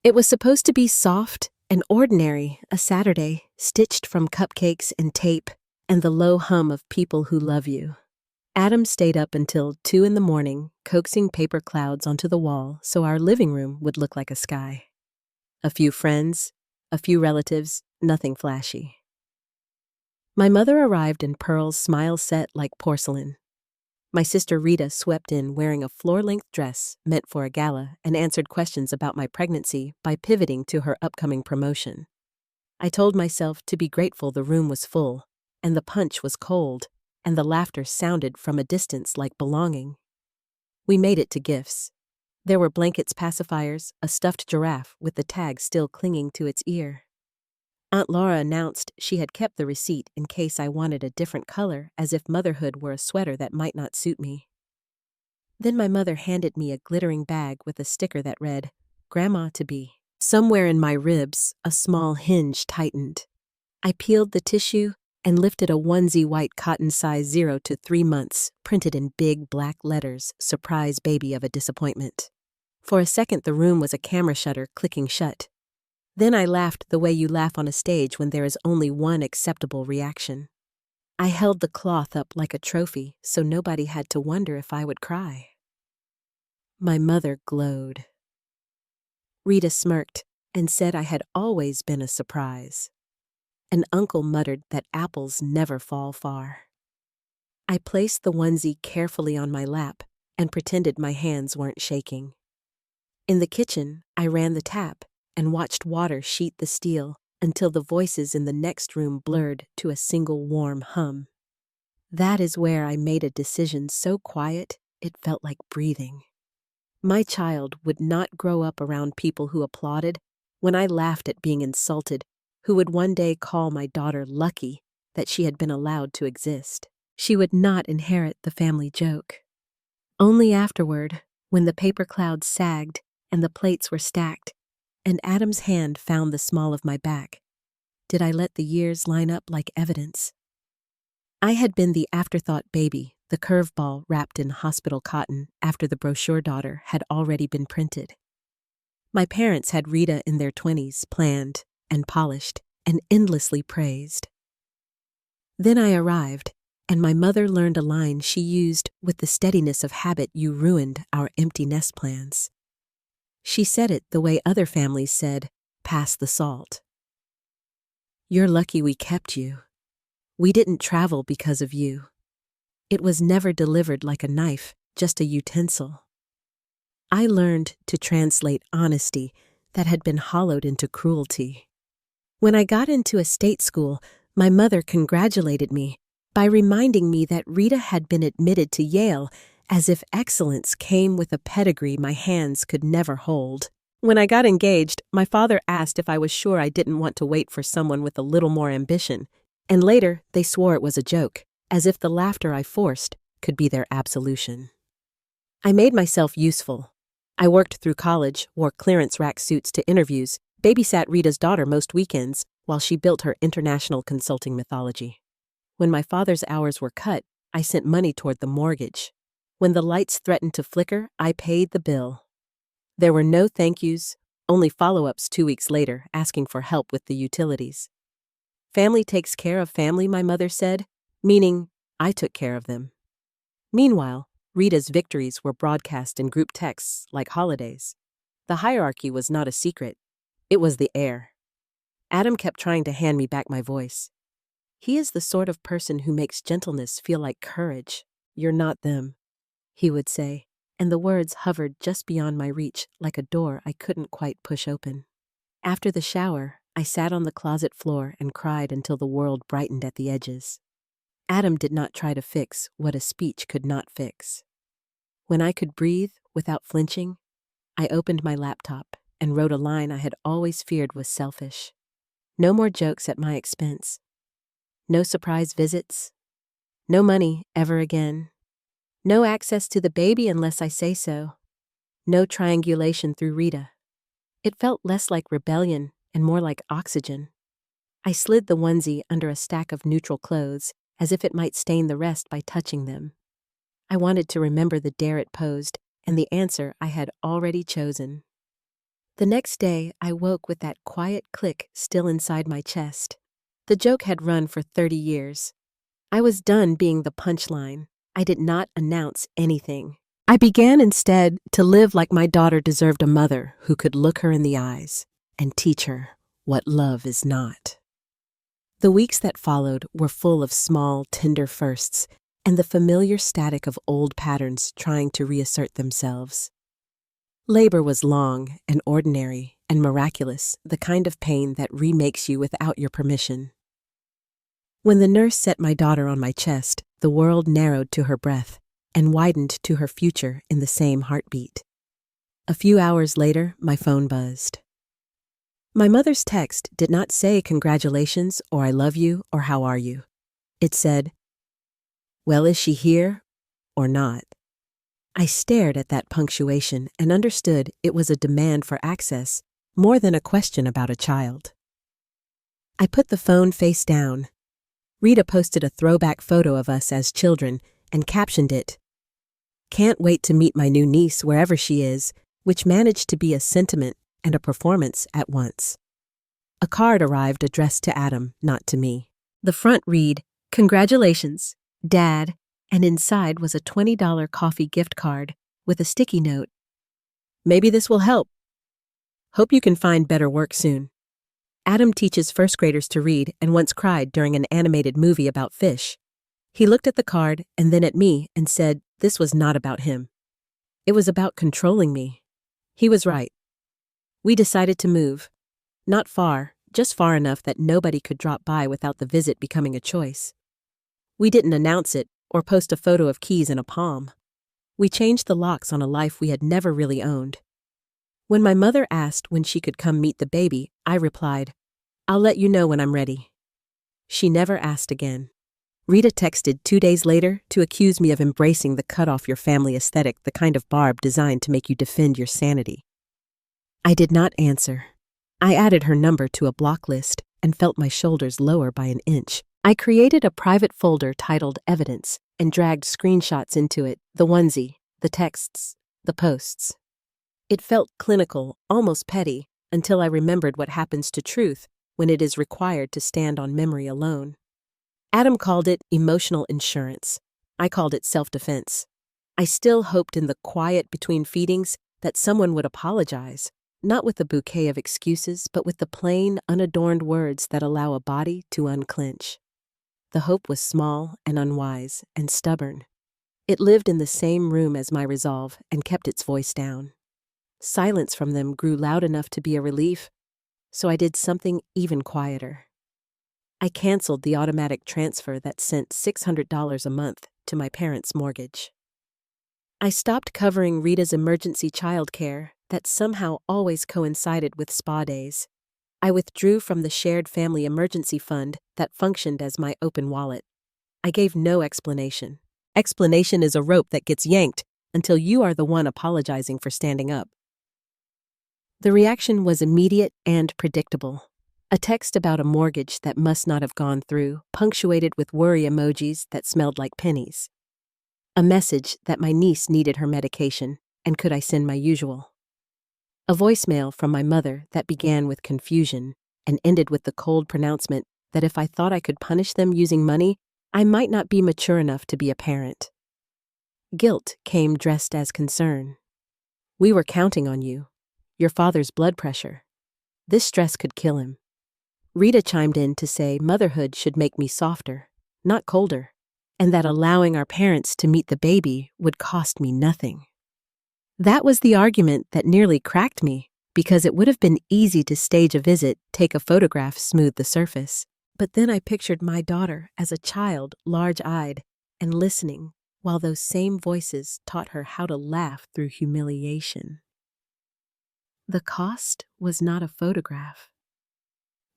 It was supposed to be soft and ordinary, a Saturday, stitched from cupcakes and tape and the low hum of people who love you. Adam stayed up until 2 in the morning, coaxing paper clouds onto the wall so our living room would look like a sky. A few friends, a few relatives, nothing flashy. My mother arrived in Pearl's smile set like porcelain. My sister Rita swept in wearing a floor-length dress meant for a gala and answered questions about my pregnancy by pivoting to her upcoming promotion. I told myself to be grateful the room was full, and the punch was cold, and the laughter sounded from a distance like belonging. We made it to gifts. There were blankets, pacifiers, a stuffed giraffe with the tag still clinging to its ear. Aunt Laura announced she had kept the receipt in case I wanted a different color, as if motherhood were a sweater that might not suit me. Then my mother handed me a glittering bag with a sticker that read, "Grandma-to-be." Somewhere in my ribs, a small hinge tightened. I peeled the tissue and lifted a onesie white cotton size 0 to 3 months, printed in big black letters, surprise baby of a disappointment. For a second the room was a camera shutter clicking shut. Then I laughed the way you laugh on a stage when there is only one acceptable reaction. I held the cloth up like a trophy so nobody had to wonder if I would cry. My mother glowed. Rita smirked and said I had always been a surprise. An uncle muttered that apples never fall far. I placed the onesie carefully on my lap and pretended my hands weren't shaking. In the kitchen, I ran the tap and watched water sheet the steel until the voices in the next room blurred to a single warm hum. That is where I made a decision so quiet it felt like breathing. My child would not grow up around people who applauded when I laughed at being insulted, who would one day call my daughter lucky that she had been allowed to exist. She would not inherit the family joke. Only afterward, when the paper clouds sagged and the plates were stacked, and Adam's hand found the small of my back, did I let the years line up like evidence. I had been the afterthought baby, the curveball wrapped in hospital cotton after the brochure daughter had already been printed. My parents had Rita in their 20s planned and polished and endlessly praised. Then I arrived, and my mother learned a line she used with the steadiness of habit you ruined our empty nest plans. She said it the way other families said, "Pass the salt." "You're lucky we kept you. We didn't travel because of you. It was never delivered like a knife, just a utensil." I learned to translate honesty that had been hollowed into cruelty. When I got into a state school, my mother congratulated me by reminding me that Rita had been admitted to Yale, as if excellence came with a pedigree my hands could never hold. When I got engaged, my father asked if I was sure I didn't want to wait for someone with a little more ambition, and later they swore it was a joke, as if the laughter I forced could be their absolution. I made myself useful. I worked through college, wore clearance rack suits to interviews, babysat Rita's daughter most weekends while she built her international consulting mythology. When my father's hours were cut, I sent money toward the mortgage. When the lights threatened to flicker, I paid the bill. There were no thank yous, only follow-ups 2 weeks later asking for help with the utilities. Family takes care of family, my mother said, meaning I took care of them. Meanwhile, Rita's victories were broadcast in group texts like holidays. The hierarchy was not a secret. It was the air. Adam kept trying to hand me back my voice. "He is the sort of person who makes gentleness feel like courage. You're not them," he would say, and the words hovered just beyond my reach like a door I couldn't quite push open. After the shower, I sat on the closet floor and cried until the world brightened at the edges. Adam did not try to fix what a speech could not fix. When I could breathe without flinching, I opened my laptop and wrote a line I had always feared was selfish. No more jokes at my expense. No surprise visits. No money ever again. No access to the baby unless I say so. No triangulation through Rita. It felt less like rebellion and more like oxygen. I slid the onesie under a stack of neutral clothes as if it might stain the rest by touching them. I wanted to remember the dare it posed and the answer I had already chosen. The next day, I woke with that quiet click still inside my chest. The joke had run for 30 years. I was done being the punchline. I did not announce anything. I began instead to live like my daughter deserved a mother who could look her in the eyes and teach her what love is not. The weeks that followed were full of small, tender firsts and the familiar static of old patterns trying to reassert themselves. Labor was long and ordinary and miraculous, the kind of pain that remakes you without your permission. When the nurse set my daughter on my chest, the world narrowed to her breath and widened to her future in the same heartbeat. A few hours later, my phone buzzed. My mother's text did not say congratulations or I love you or how are you. It said, well, is she here or not? I stared at that punctuation and understood it was a demand for access more than a question about a child. I put the phone face down. Rita posted a throwback photo of us as children and captioned it, "Can't wait to meet my new niece wherever she is," which managed to be a sentiment and a performance at once. A card arrived addressed to Adam, not to me. The front read, "Congratulations, Dad," and inside was a $20 coffee gift card with a sticky note. "Maybe this will help. Hope you can find better work soon." Adam teaches first graders to read and once cried during an animated movie about fish. He looked at the card and then at me and said this was not about him. It was about controlling me. He was right. We decided to move. Not far, just far enough that nobody could drop by without the visit becoming a choice. We didn't announce it or post a photo of keys in a palm. We changed the locks on a life we had never really owned. When my mother asked when she could come meet the baby, I replied, "I'll let you know when I'm ready." She never asked again. Rita texted 2 days later to accuse me of embracing the cut-off-your-family aesthetic, the kind of barb designed to make you defend your sanity. I did not answer. I added her number to a block list and felt my shoulders lower by an inch. I created a private folder titled Evidence and dragged screenshots into it, the onesie, the texts, the posts. It felt clinical, almost petty, until I remembered what happens to truth when it is required to stand on memory alone. Adam called it emotional insurance. I called it self-defense. I still hoped in the quiet between feedings that someone would apologize, not with a bouquet of excuses, but with the plain, unadorned words that allow a body to unclench. The hope was small and unwise and stubborn. It lived in the same room as my resolve and kept its voice down. Silence from them grew loud enough to be a relief, so I did something even quieter. I canceled the automatic transfer that sent $600 a month to my parents' mortgage. I stopped covering Rita's emergency childcare that somehow always coincided with spa days. I withdrew from the shared family emergency fund that functioned as my open wallet. I gave no explanation. Explanation is a rope that gets yanked until you are the one apologizing for standing up. The reaction was immediate and predictable. A text about a mortgage that must not have gone through, punctuated with worry emojis that smelled like pennies. A message that my niece needed her medication, and could I send my usual? A voicemail from my mother that began with confusion and ended with the cold pronouncement that if I thought I could punish them using money, I might not be mature enough to be a parent. Guilt came dressed as concern. "We were counting on you. Your father's blood pressure. This stress could kill him." Rita chimed in to say motherhood should make me softer, not colder, and that allowing our parents to meet the baby would cost me nothing. That was the argument that nearly cracked me, because it would have been easy to stage a visit, take a photograph, smooth the surface. But then I pictured my daughter as a child, large-eyed, and listening, while those same voices taught her how to laugh through humiliation. The cost was not a photograph.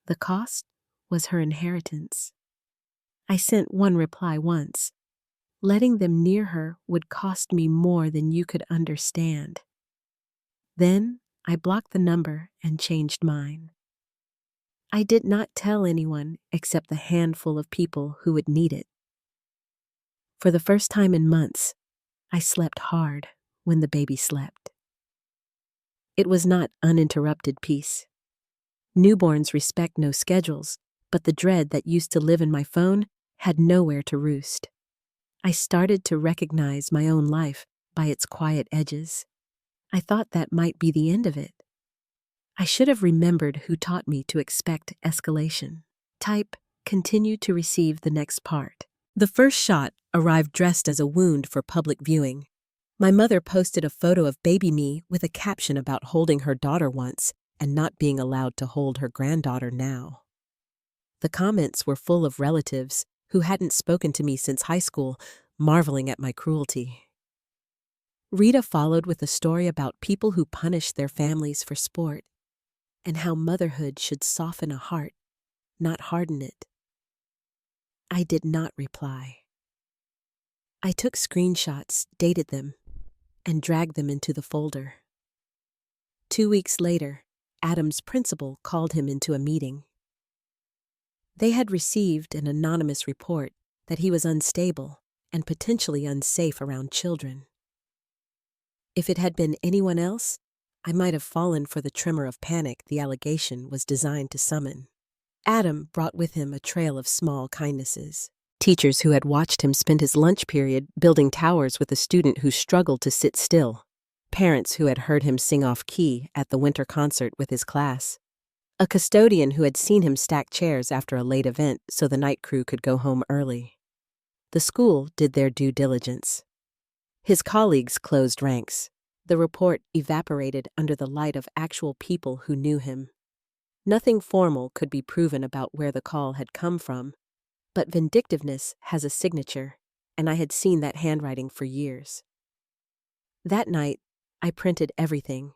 The cost was her inheritance. I sent one reply once. Letting them near her would cost me more than you could understand. Then I blocked the number and changed mine. I did not tell anyone except the handful of people who would need it. For the first time in months, I slept hard when the baby slept. It was not uninterrupted peace. Newborns respect no schedules, but the dread that used to live in my phone had nowhere to roost. I started to recognize my own life by its quiet edges. I thought that might be the end of it. I should have remembered who taught me to expect escalation. Type, continue to receive the next part. The first shot arrived dressed as a wound for public viewing. My mother posted a photo of baby me with a caption about holding her daughter once and not being allowed to hold her granddaughter now. The comments were full of relatives who hadn't spoken to me since high school, marveling at my cruelty. Rita followed with a story about people who punish their families for sport and how motherhood should soften a heart, not harden it. I did not reply. I took screenshots, dated them, and dragged them into the folder. 2 weeks later, Adam's principal called him into a meeting. They had received an anonymous report that he was unstable and potentially unsafe around children. If it had been anyone else, I might have fallen for the tremor of panic the allegation was designed to summon. Adam brought with him a trail of small kindnesses. Teachers who had watched him spend his lunch period building towers with a student who struggled to sit still. Parents who had heard him sing off-key at the winter concert with his class. A custodian who had seen him stack chairs after a late event so the night crew could go home early. The school did their due diligence. His colleagues closed ranks. The report evaporated under the light of actual people who knew him. Nothing formal could be proven about where the call had come from, but vindictiveness has a signature, and I had seen that handwriting for years. That night, I printed everything: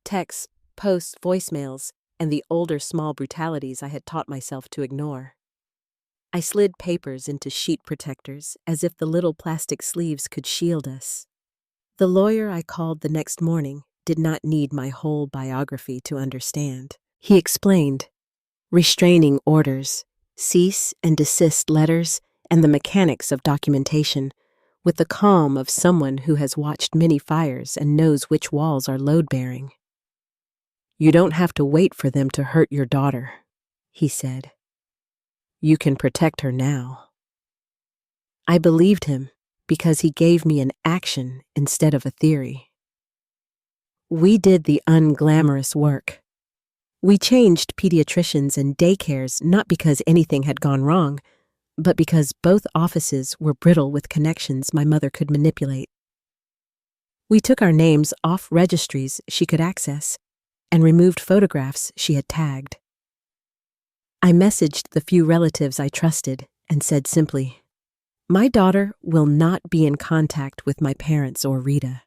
texts, posts, voicemails, and the older small brutalities I had taught myself to ignore. I slid papers into sheet protectors as if the little plastic sleeves could shield us. The lawyer I called the next morning did not need my whole biography to understand. He explained: restraining orders, cease and desist letters, and the mechanics of documentation, with the calm of someone who has watched many fires and knows which walls are load-bearing. "You don't have to wait for them to hurt your daughter," he said. "You can protect her now." I believed him because he gave me an action instead of a theory. We did the unglamorous work. We changed pediatricians and daycares not because anything had gone wrong, but because both offices were brittle with connections my mother could manipulate. We took our names off registries she could access and removed photographs she had tagged. I messaged the few relatives I trusted and said simply, "My daughter will not be in contact with my parents or Rita.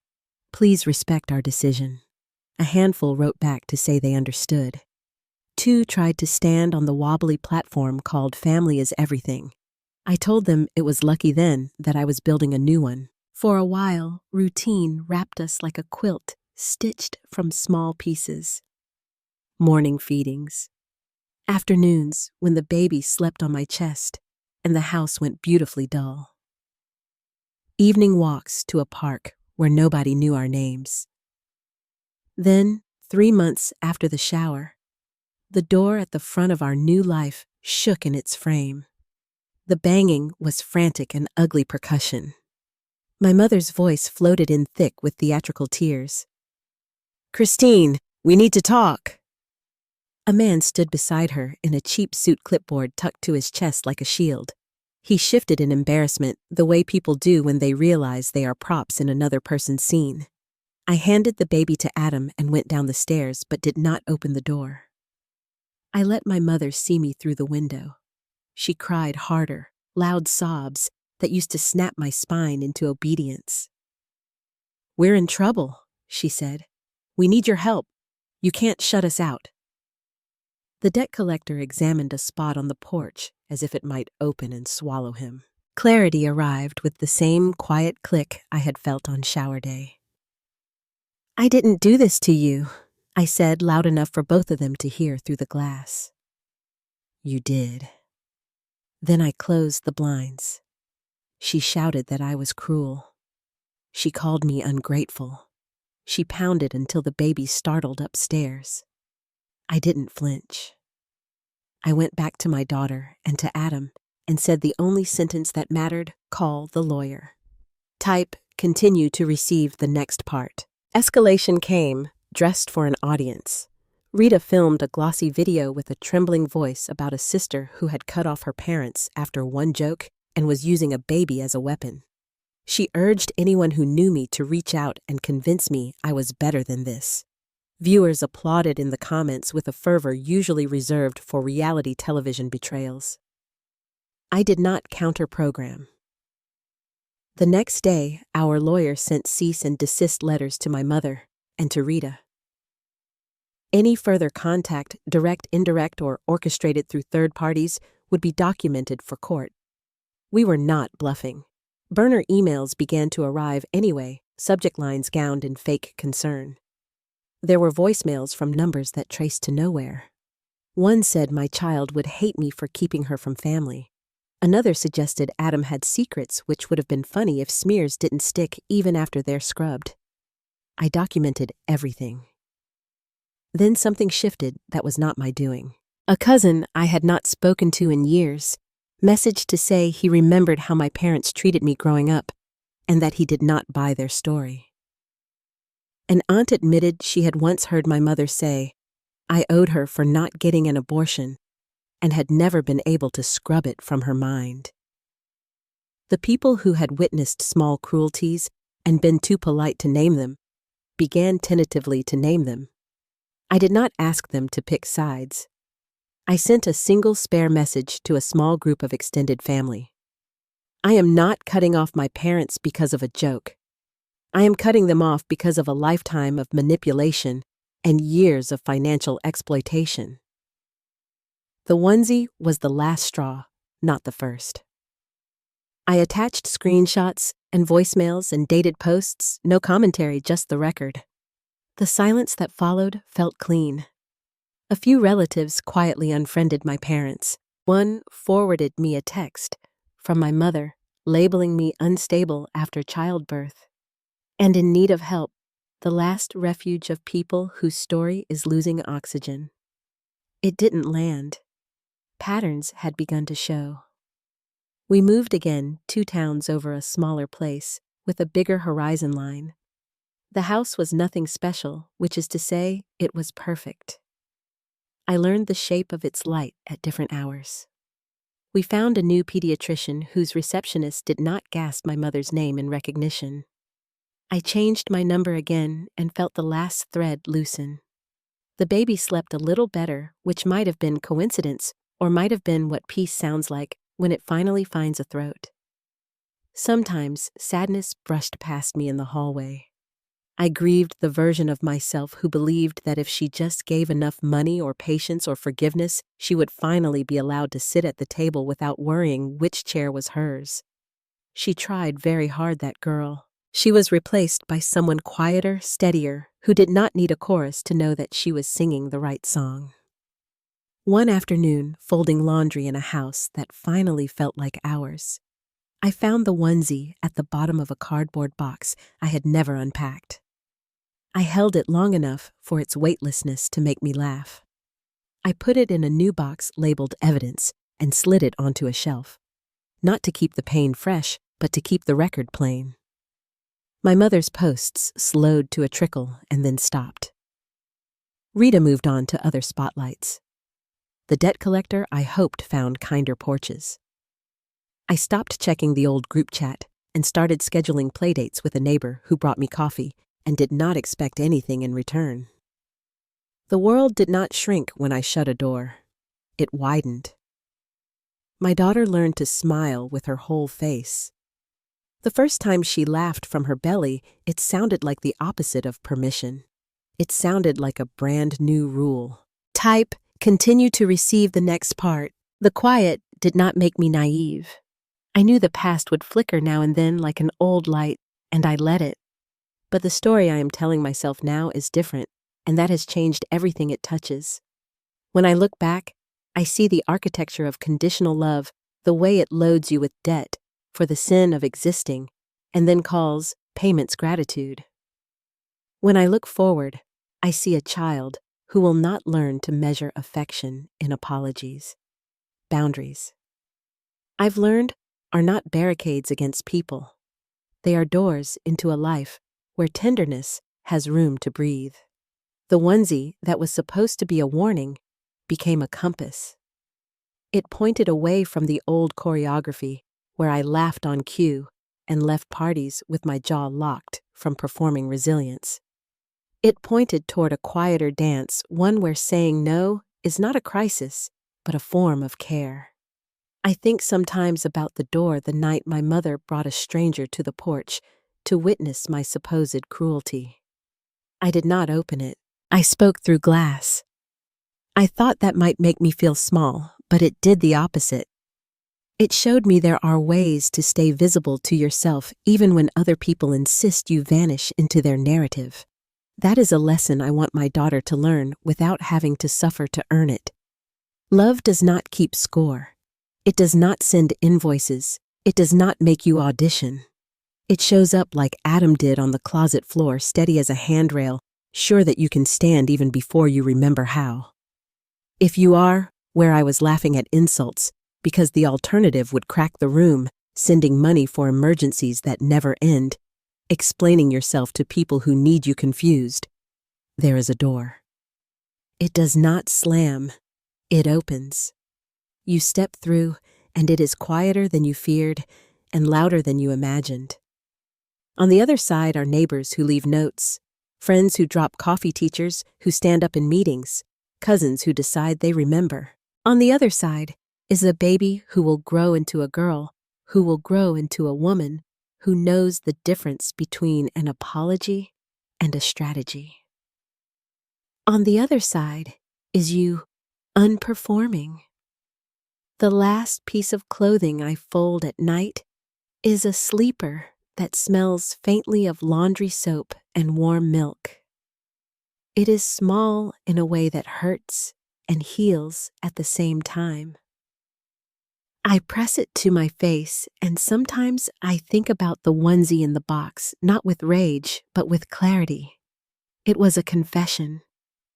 Please respect our decision." A handful wrote back to say they understood. 2 tried to stand on the wobbly platform called Family is Everything. I told them it was lucky then that I was building a new one. For a while, routine wrapped us like a quilt stitched from small pieces. Morning feedings. Afternoons when the baby slept on my chest and the house went beautifully dull. Evening walks to a park where nobody knew our names. Then, 3 months after the shower, the door at the front of our new life shook in its frame. The banging was frantic and ugly percussion. My mother's voice floated in thick with theatrical tears. "Christine, we need to talk." A man stood beside her in a cheap suit clipboard tucked to his chest like a shield. He shifted in embarrassment, the way people do when they realize they are props in another person's scene. I handed the baby to Adam and went down the stairs, but did not open the door. I let my mother see me through the window. She cried harder, loud sobs that used to snap my spine into obedience. "We're in trouble," she said. "We need your help. You can't shut us out." The debt collector examined a spot on the porch as if it might open and swallow him. Clarity arrived with the same quiet click I had felt on shower day. "I didn't do this to you," I said loud enough for both of them to hear through the glass. "You did." Then I closed the blinds. She shouted that I was cruel. She called me ungrateful. She pounded until the baby startled upstairs. I didn't flinch. I went back to my daughter and to Adam and said the only sentence that mattered: call the lawyer. Type, continue to receive the next part. Escalation came, dressed for an audience. Rita filmed a glossy video with a trembling voice about a sister who had cut off her parents after one joke and was using a baby as a weapon. She urged anyone who knew me to reach out and convince me I was better than this. Viewers applauded in the comments with a fervor usually reserved for reality television betrayals. I did not counter-program. The next day, our lawyer sent cease and desist letters to my mother and to Rita. Any further contact, direct, indirect, or orchestrated through third parties, would be documented for court. We were not bluffing. Burner emails began to arrive anyway, subject lines gowned in fake concern. There were voicemails from numbers that traced to nowhere. One said my child would hate me for keeping her from family. Another suggested Adam had secrets, which would have been funny if smears didn't stick even after they're scrubbed. I documented everything. Then something shifted that was not my doing. A cousin I had not spoken to in years messaged to say he remembered how my parents treated me growing up and that he did not buy their story. An aunt admitted she had once heard my mother say I owed her for not getting an abortion and had never been able to scrub it from her mind. The people who had witnessed small cruelties and been too polite to name them began tentatively to name them. I did not ask them to pick sides. I sent a single spare message to a small group of extended family. I am not cutting off my parents because of a joke. I am cutting them off because of a lifetime of manipulation and years of financial exploitation. The onesie was the last straw, not the first. I attached screenshots and voicemails and dated posts, no commentary, just the record. The silence that followed felt clean. A few relatives quietly unfriended my parents. One forwarded me a text from my mother, labeling me unstable after childbirth and in need of help, the last refuge of people whose story is losing oxygen. It didn't land. Patterns had begun to show. We moved again 2 towns over a smaller place with a bigger horizon line. The house was nothing special, which is to say, it was perfect. I learned the shape of its light at different hours. We found a new pediatrician whose receptionist did not gasp my mother's name in recognition. I changed my number again and felt the last thread loosen. The baby slept a little better, which might have been coincidence or might have been what peace sounds like when it finally finds a throat. Sometimes sadness brushed past me in the hallway. I grieved the version of myself who believed that if she just gave enough money or patience or forgiveness, she would finally be allowed to sit at the table without worrying which chair was hers. She tried very hard, that girl. She was replaced by someone quieter, steadier, who did not need a chorus to know that she was singing the right song. One afternoon, folding laundry in a house that finally felt like ours, I found the onesie at the bottom of a cardboard box I had never unpacked. I held it long enough for its weightlessness to make me laugh. I put it in a new box labeled evidence and slid it onto a shelf, not to keep the pain fresh, but to keep the record plain. My mother's posts slowed to a trickle and then stopped. Rita moved on to other spotlights. The debt collector I hoped found kinder porches. I stopped checking the old group chat and started scheduling playdates with a neighbor who brought me coffee and did not expect anything in return. The world did not shrink when I shut a door. It widened. My daughter learned to smile with her whole face. The first time she laughed from her belly, it sounded like the opposite of permission. It sounded like a brand new rule. Type, continue to receive the next part. The quiet did not make me naive. I knew the past would flicker now and then like an old light, and I let it. But the story I am telling myself now is different, and that has changed everything it touches. When I look back, I see the architecture of conditional love, the way it loads you with debt for the sin of existing, and then calls payments gratitude. When I look forward, I see a child who will not learn to measure affection in apologies. Boundaries, I've learned, are not barricades against people. They are doors into a life where tenderness has room to breathe. The onesie that was supposed to be a warning became a compass. It pointed away from the old choreography where I laughed on cue and left parties with my jaw locked from performing resilience. It pointed toward a quieter dance, one where saying no is not a crisis, but a form of care. I think sometimes about the door the night my mother brought a stranger to the porch to witness my supposed cruelty. I did not open it. I spoke through glass. I thought that might make me feel small, but it did the opposite. It showed me there are ways to stay visible to yourself even when other people insist you vanish into their narrative. That is a lesson I want my daughter to learn without having to suffer to earn it. Love does not keep score. It does not send invoices. It does not make you audition. It shows up like Adam did on the closet floor, steady as a handrail, sure that you can stand even before you remember how. If you are where I was laughing at insults, because the alternative would crack the room, sending money for emergencies that never end, explaining yourself to people who need you confused, there is a door. It does not slam. It opens. You step through, and it is quieter than you feared and louder than you imagined. On the other side are neighbors who leave notes, friends who drop coffee, teachers who stand up in meetings, cousins who decide they remember. On the other side is a baby who will grow into a girl, who will grow into a woman, who knows the difference between an apology and a strategy. On the other side is you unperforming. The last piece of clothing I fold at night is a sleeper that smells faintly of laundry soap and warm milk. It is small in a way that hurts and heals at the same time. I press it to my face, and sometimes I think about the onesie in the box, not with rage, but with clarity. It was a confession.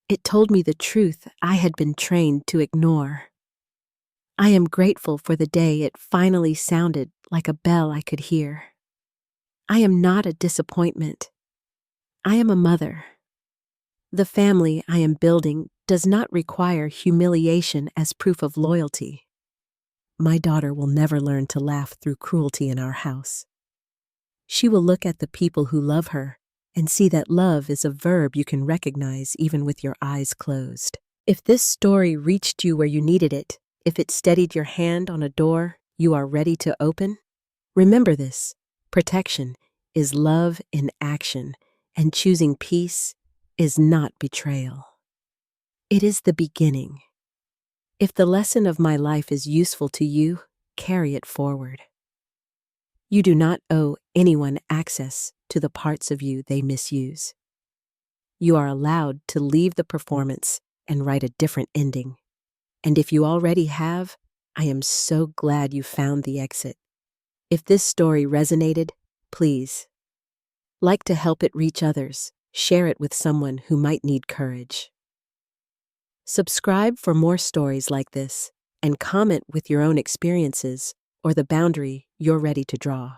It told me the truth I had been trained to ignore. I am grateful for the day it finally sounded like a bell I could hear. I am not a disappointment. I am a mother. The family I am building does not require humiliation as proof of loyalty. My daughter will never learn to laugh through cruelty in our house. She will look at the people who love her and see that love is a verb you can recognize even with your eyes closed. If this story reached you where you needed it, if it steadied your hand on a door you are ready to open, remember this: protection is love in action, and choosing peace is not betrayal. It is the beginning. If the lesson of my life is useful to you, carry it forward. You do not owe anyone access to the parts of you they misuse. You are allowed to leave the performance and write a different ending. And if you already have, I am so glad you found the exit. If this story resonated, please like to help it reach others. Share it with someone who might need courage. Subscribe for more stories like this, and comment with your own experiences or the boundary you're ready to draw.